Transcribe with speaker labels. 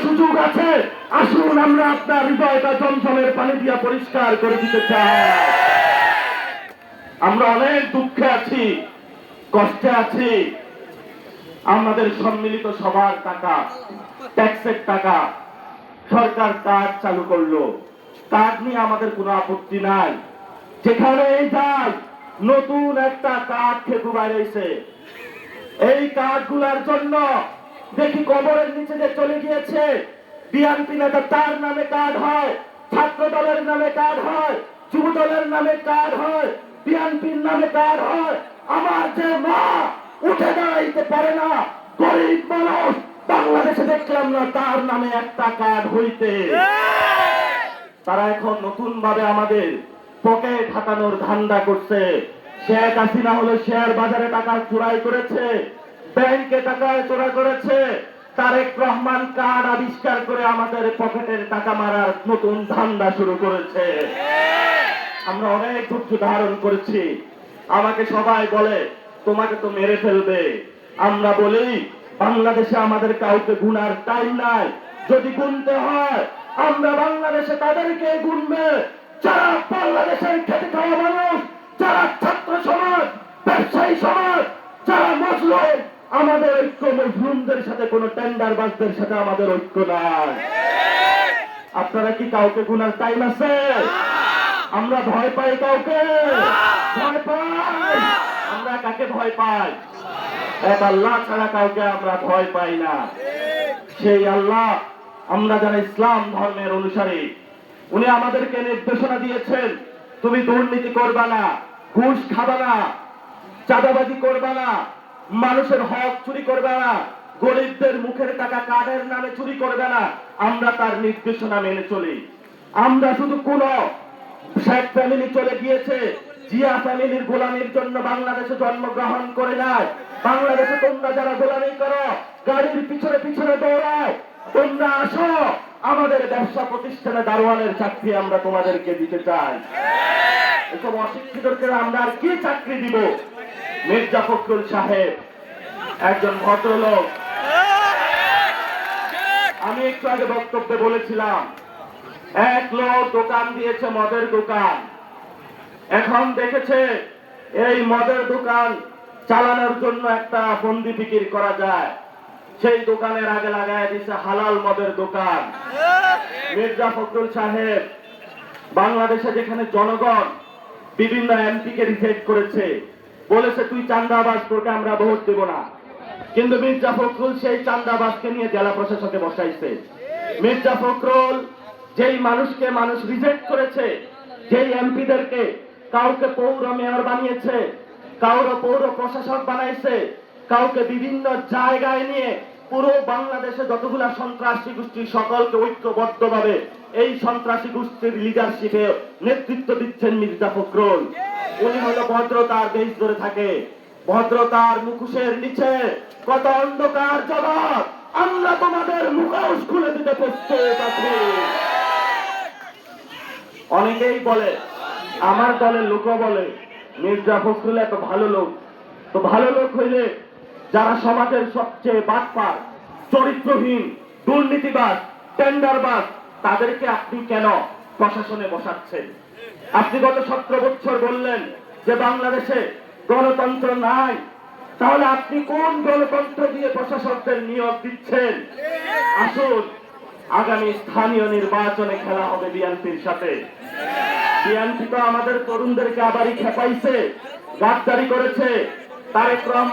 Speaker 1: সুযোগ আছে, আসুন আমরা আপনার হৃদয়টা জমজমের পানি দিয়া পরিষ্কার করে দিতে চাই। আমরা অনেক দুঃখে আছি, কষ্টে আছি। আমাদের সম্মিলিত সবার টাকা, ট্যাক্সের টাকা, সরকার কার্ড চালু করলো। কার্ড নিয়ে আমাদের কোনো আপত্তি নাই। যেখানে এই যাই নতুন একটা কার্ড খেকু বাইরেছে, এই কার্ডগুলোর জন্য দেখি কবরের নিচে যে চলে গিয়েছে বিএনপি নেতা, তার নামে কার্ড হয়, ছাত্র দলের নামে কার্ড হয়, যুব দলের নামে কার্ড হয়, বিএনপির নামে কার্ড হয়। আমার যে মা উঠে দাঁড়াইতে পারে না, গরিব মানুষ, বাংলাদেশে দেখলাম না তার নামে একটা কার্ড হইতে। তারা এখন নতুন ভাবে আমাদের পকেট হাতানোর ধান্দা করছে। শেখ হাসিনা হলো শেয়ার বাজারে টাকা চুরাই করেছে, ব্যাংকে টাকা চোরা করেছে, তারেক রহমান কার্ড আবিষ্কার করে আমাদের পকেটের টাকা মারার নতুন ধান্দা শুরু করেছে। আমরা অনেক ধৈর্য ধারণ করেছি। আমাকে সবাই বলে তোমাকে তো মেরে ফেলবে। আমরা বলি বাংলাদেশে আমাদের কাউকে গুনার টাইম নাই। যদি গুনতে হয় আমরা বাংলাদেশে তাদেরকে গুনবে যারা বাংলাদেশের খেটে খাওয়া মানুষ, যারা ছাত্র সমাজ, ব্যবসায়ী সমাজ, যারা মজলুম। আমাদের ঐক্য মজলুমদের সাথে, কোন টেন্ডার বাসদের সাথে আমাদের ঐক্য নাই। আপনারা কি কাউকে গুনার টাইম আছে? আমরা ভয় পাই কাউকে? ভয় পাই? আমরা কাকে ভয় পাই? এক আল্লাহ ছাড়া কাউকে আমরা ভয় পাই না। সেই আল্লাহ, আমরা যারা ইসলাম ধর্মের অনুসারী, উনি আমাদেরকে নির্দেশনা দিয়েছেন, তুমি দুর্নীতি করবা না, ঘুষ খাবা না, চাঁদাবাজি করবা না, মানুষের হক চুরি করবে না, গরিবদের মুখের টাকা কার্ডের নামে চুরি করবে না। আমরা তার নির্দেশনা মেনে চলি। আমরা শুধু কোন শেখ ফ্যামিলি চলে গিয়েছে, জিয়া ফ্যামিলির গোলামির জন্য বাংলাদেশে জন্মগ্রহণ করে নাই। বাংলাদেশে তোমরা যারা গোলামি করো, গাড়ির পিছনে পিছনে দৌড়াও, তোমরা আসো, আমাদের ব্যবসা প্রতিষ্ঠানে দারোয়ানের চাকরি আমরা তোমাদেরকে দিতে চাই। এসব অশিক্ষিতকে আমরা আর কি চাকরি দিব? মির্জা ফখরুল সাহেব একজন ভদ্রলোক। আমি একটু আগে বক্তব্যে বলেছিলাম, এক লোক দোকান দিয়েছে, মদের দোকান। এখন দেখেছে এই মদের দোকান চালানোর জন্য একটা বন্দি ফিকির করা যায়, সেই দোকানের আগে লাগায় দিচ্ছে হালাল মদের দোকান। মির্জা ফখরুল সাহেব বাংলাদেশে যেখানে জনগণ বিভিন্ন এমপি কে রিজেক্ট করেছে, বলেছে তুই চাঁদাবাজ, তোকে আমরা ভোট দেব না, কিন্তু মির্জা ফখরুল সেই চাঁদাবাজকে নিয়ে জেলা প্রশাসকে বসাইছে। মির্জা ফখরুল যেই মানুষকে মানুষ রিজেক্ট করেছে, যেই এমপিদেরকে কাউকে পৌর মেয়র বানিয়েছে, কাউকে পৌর প্রশাসক বানাইছে, কাউকে বিভিন্ন জায়গায় নিয়ে পুরো বাংলাদেশে যতগুলা সন্ত্রাসী গোষ্ঠী সকলকে ঐক্যবদ্ধভাবে এই সন্ত্রাসী গোষ্ঠীর লিডারশিপে নেতৃত্ব দিচ্ছেন মির্জা ফখরুল। উনি হলো ভদ্রতার দেশ ধরে থাকে, ভদ্রতার মুখোশের নিচে কত অন্ধকার জগৎ, আমরা তোমাদের মুখোশ খুলে দিতে প্রস্তুত আছি। অনেকেই বলে, আমার দলের লোকও বলে মির্জা ফখরুল এত ভালো লোক। তো ভালো লোক হইলে যারা সমাজের সবচেয়ে বাটপার, চরিত্রহীন, দুর্নীতিবাজ, টেন্ডারবাজ, তাদেরকে আপনি কেন প্রশাসনে বসাচ্ছেন? আপনি গত 17 বছর বললেন যে বাংলাদেশে গণতন্ত্র নাই, তাহলে আপনি কোন গণতন্ত্র দিয়ে প্রশাসকদের নিয়োগ দিচ্ছেন? আসুন, আগামী স্থানীয় নির্বাচনে খেলা হবে বিএনপির সাথে। বিএনপি তো আমাদের তরুণদেরকে আবারই খেপাইছে, গাদ্দারি করেছে। তারেক রহমান